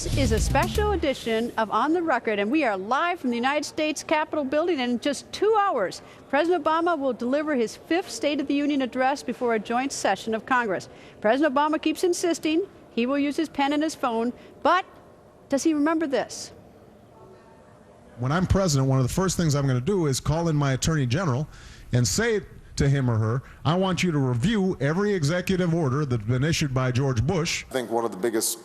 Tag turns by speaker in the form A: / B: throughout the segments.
A: This is a special edition of On the Record, and we are live from the United States Capitol building. And in just 2 hours, President Obama will deliver his 5th State of the Union address before a joint session of Congress. President Obama keeps insisting he will use his pen and his phone, but does he remember this?
B: When I'm president, one of the first things I'm going to do is call in my attorney general and say to him or her, I want you to review every executive order that's been issued by George Bush.
C: I think one of the biggest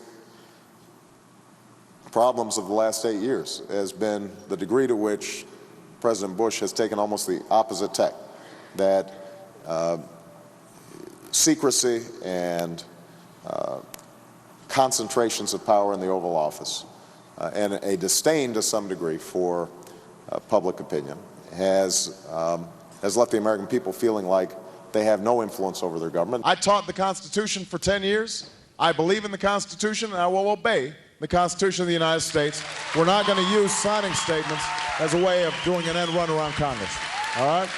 C: problems of the last 8 years has been the degree to which President Bush has taken almost the opposite tack, that secrecy and concentrations of power in the Oval Office and a disdain to some degree for public opinion has left the American people feeling like they have no influence over their government.
D: I taught the Constitution for 10 years. I believe in the Constitution, and I will obey the Constitution of the United States. We're not going to use signing statements as a way of doing an end run around Congress. All right?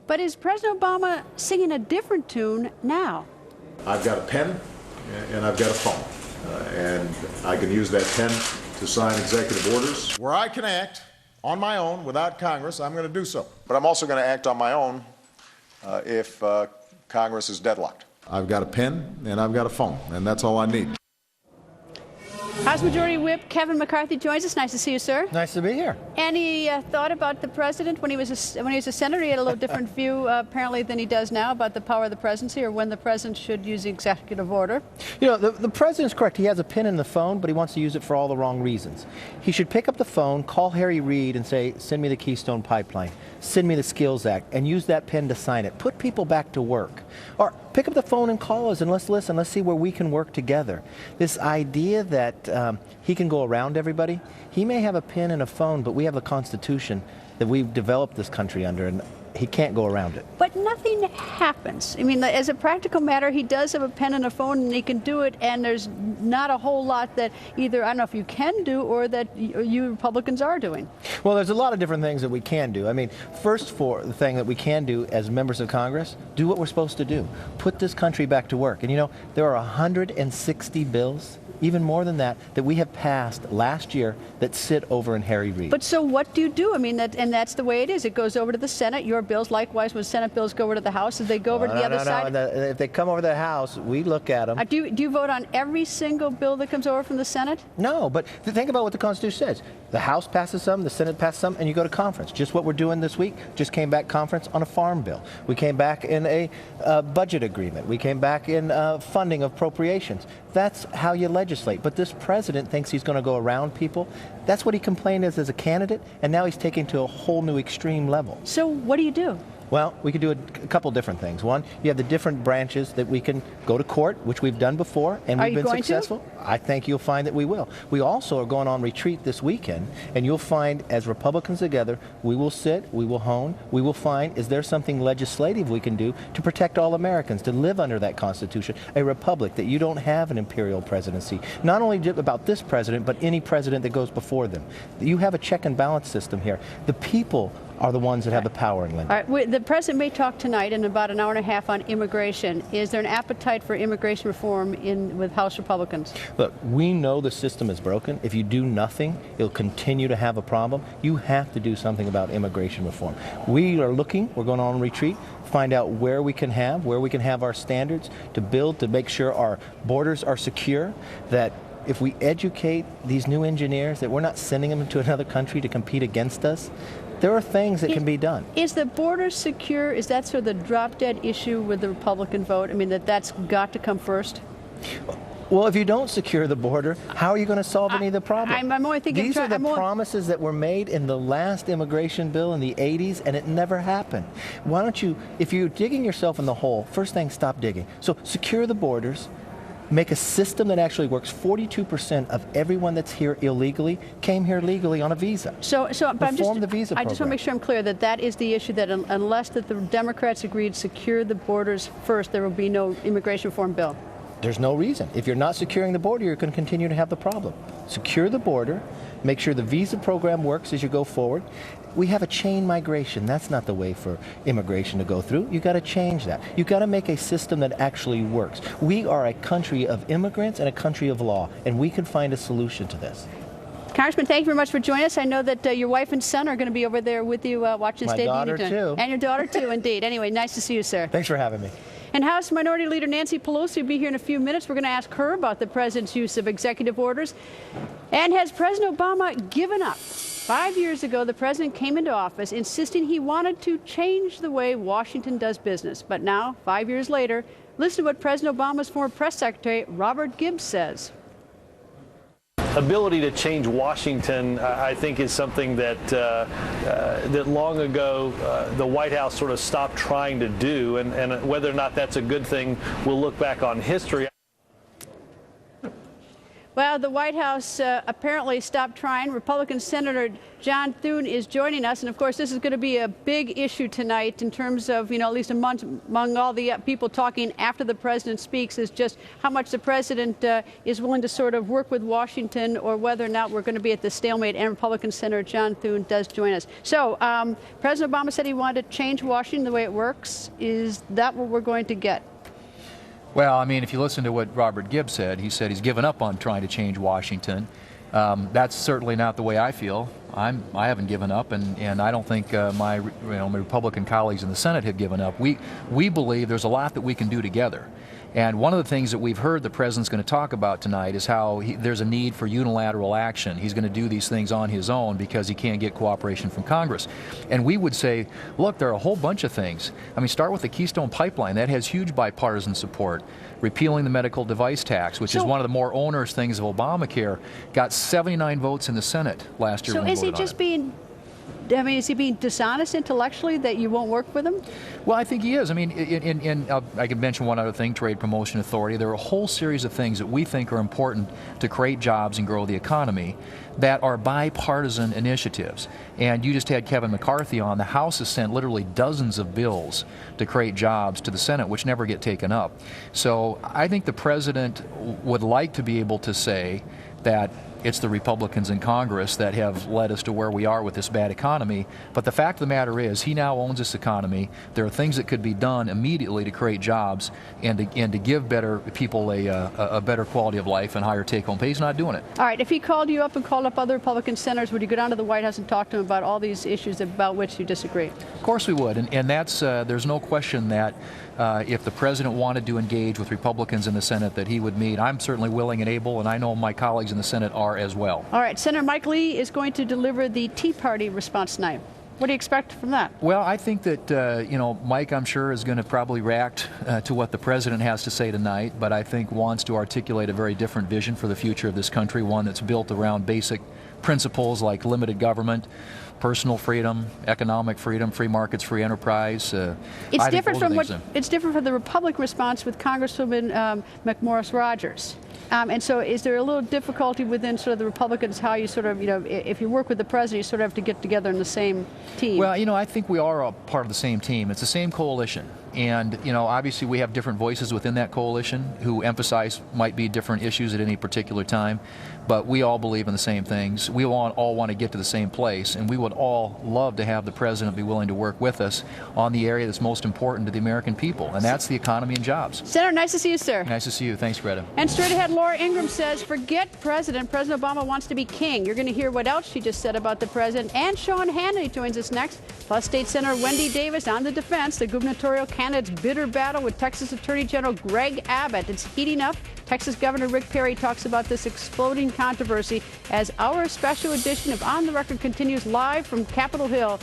A: But is President Obama singing a different tune now?
D: I've got a pen and I've got a phone. And I can use that pen to sign executive orders. Where I can act on my own without Congress, I'm going to do so.
C: But I'm also going to act on my own if Congress is deadlocked.
D: I've got a pen and I've got a phone, and that's all I need.
A: House Majority Whip Kevin McCarthy joins us. Nice to see you, sir.
E: Nice to be here.
A: Any thought about the president when he was a senator? He had a little different view, apparently, than he does now about the power of the presidency or when the president should use the executive order.
E: You know, the president's correct. He has a pen in the phone, but he wants to use it for all the wrong reasons. He should pick up the phone, call Harry Reid, and say, send me the Keystone Pipeline, send me the Skills Act, and use that pen to sign it. Put people back to work. Or pick up the phone and call us and let's listen. Let's see where we can work together. This idea that he can go around everybody, he may have a pen and a phone, but we have the Constitution that we've developed this country under, and he can't go around it.
A: But nothing happens. I mean, as a practical matter, he does have a pen and a phone, and he can do it, and there's not a whole lot that either, I don't know if you can do, or that you Republicans are doing.
E: Well, there's a lot of different things that we can do. I mean, first, for the thing that we can do as members of Congress, do what we're supposed to do. Put this country back to work. And you know, there are 160 bills, even more than that, that we have passed last year that sit over in Harry Reid.
A: But so what do you do? I mean, that's the way it is. It goes over to the Senate. Your bills, likewise, when Senate bills go over to the House, do they go over to the other side?
E: If they come over to the House, we look at them.
A: Do you vote on every single bill that comes over from the Senate?
E: No, but think about what the Constitution says. The House passes some, the Senate passes some, and you go to conference. Just what we're doing this week. Just came back conference on a farm bill. We came back in a budget agreement. We came back in funding of appropriations. That's how you legislate. But this president thinks he's going to go around people. That's what he complained as a candidate, and now he's taking to a whole new extreme level.
A: So what do you do?
E: Well, we could do a couple different things. One, you have the different branches that we can go to court, which we've done before, and we've been successful. I think you'll find that we will. We also are going on retreat this weekend, and you'll find, as Republicans together, we will sit, we will hone, we will find, is there something legislative we can do to protect all Americans, to live under that Constitution, a republic, that you don't have an imperial presidency. Not only about this president, but any president that goes before them. You have a check and balance system here. The people are the ones that have the power in Lincoln.
A: All right, the president may talk tonight in about an hour and a half on immigration. Is there an appetite for immigration reform with House Republicans?
E: Look, we know the system is broken. If you do nothing, it'll continue to have a problem. You have to do something about immigration reform. We are looking, we're going on retreat, find out where we can have our standards to build, to make sure our borders are secure, that if we educate these new engineers, that we're not sending them to another country to compete against us. There are things that can be done.
A: Is the border secure? Is that sort of the drop-dead issue with the Republican vote? I mean, that's got to come first?
E: Well, if you don't secure the border, how are you going to solve any of the problems?
A: I'm only thinking...
E: These are the promises that were made in the last immigration bill in the 80s, and it never happened. Why don't you, if you're digging yourself in the hole, first thing, stop digging. So secure the borders. Make a system that actually works. 42% of everyone that's here illegally came here legally on a visa.
A: Reform
E: the visa program.
A: I just want to make sure I'm clear that is the issue, that unless the Democrats agreed to secure the borders first, there will be no immigration reform bill.
E: There's no reason. If you're not securing the border, you're going to continue to have the problem. Secure the border. Make sure the visa program works as you go forward. We have a chain migration. That's not the way for immigration to go through. You've got to change that. You've got to make a system that actually works. We are a country of immigrants and a country of law, and we can find a solution to this.
A: Congressman, thank you very much for joining us. I know that your wife and son are going to be over there with you watching the State of the Union.
E: My daughter, too.
A: And your daughter, too, indeed. Anyway, nice to see you, sir.
E: Thanks for having me.
A: And House Minority Leader Nancy Pelosi will be here in a few minutes. We're going to ask her about the president's use of executive orders. And has President Obama given up? 5 years ago, the president came into office insisting he wanted to change the way Washington does business. But now, 5 years later, listen to what President Obama's former press secretary, Robert Gibbs, says.
F: Ability to change Washington, I think, is something that that long ago the White House sort of stopped trying to do, and whether or not that's a good thing, we'll look back on history.
A: Well, the White House apparently stopped trying. Republican Senator John Thune is joining us. And, of course, this is going to be a big issue tonight in terms of, at least among all the people talking after the president speaks, is just how much the president is willing to sort of work with Washington or whether or not we're going to be at the stalemate. And Republican Senator John Thune does join us. So President Obama said he wanted to change Washington the way it works. Is that what we're going to get?
G: Well, I mean, if you listen to what Robert Gibbs said, he said he's given up on trying to change Washington. That's certainly not the way I feel. I haven't given up, and I don't think my Republican colleagues in the Senate have given up. We believe there's a lot that we can do together. And one of the things that we've heard the president's going to talk about tonight is how there's a need for unilateral action. He's going to do these things on his own because he can't get cooperation from Congress. And we would say, look, there are a whole bunch of things. I mean, start with the Keystone Pipeline. That has huge bipartisan support. Repealing the medical device tax, which is one of the more onerous things of Obamacare, got 79 votes in the Senate last year.
A: So is he just being... is he being dishonest intellectually that you won't work with him?
G: Well, I think he is. I mean, I can mention one other thing, Trade Promotion Authority. There are a whole series of things that we think are important to create jobs and grow the economy that are bipartisan initiatives. And you just had Kevin McCarthy on. The House has sent literally dozens of bills to create jobs to the Senate, which never get taken up. So I think the president would like to be able to say that it's the Republicans in Congress that have led us to where we are with this bad economy. But the fact of the matter is, he now owns this economy. There are things that could be done immediately to create jobs and to give better people a better quality of life and higher take-home pay. He's not doing it.
A: All right. If he called you up and called up other Republican senators, would you go down to the White House and talk to him about all these issues about which you disagree?
G: Of course we would. And that's there's no question that if the president wanted to engage with Republicans in the Senate, that he would meet. I'm certainly willing and able, and I know my colleagues in the Senate are as well.
A: All right. Senator Mike Lee is going to deliver the Tea Party response tonight. What do you expect from that?
G: Well, I think that, Mike, I'm sure, is going to probably react to what the president has to say tonight, but I think wants to articulate a very different vision for the future of this country, one that's built around basic principles like limited government, personal freedom, economic freedom, free markets, free enterprise.
A: It's different from the Republican response with Congresswoman McMorris Rodgers. And so is there a little difficulty within sort of the Republicans how you sort of, if you work with the president, you sort of have to get together in the same team?
G: Well, I think we are a part of the same team. It's the same coalition. And, obviously we have different voices within that coalition who emphasize might be different issues at any particular time. But we all believe in the same things. We all want to get to the same place. And we would all love to have the president be willing to work with us on the area that's most important to the American people. And that's the economy and jobs.
A: Senator, nice to see you, sir.
G: Nice to see you. Thanks, Greta.
A: And straight ahead, Laura Ingraham says, forget President. President Obama wants to be king. You're going to hear what else she just said about the president. And Sean Hannity joins us next. Plus, State Senator Wendy Davis on the defense. The gubernatorial candidate's bitter battle with Texas Attorney General Greg Abbott. It's heating up. Texas Governor Rick Perry talks about this exploding controversy as our special edition of On the Record continues live from Capitol Hill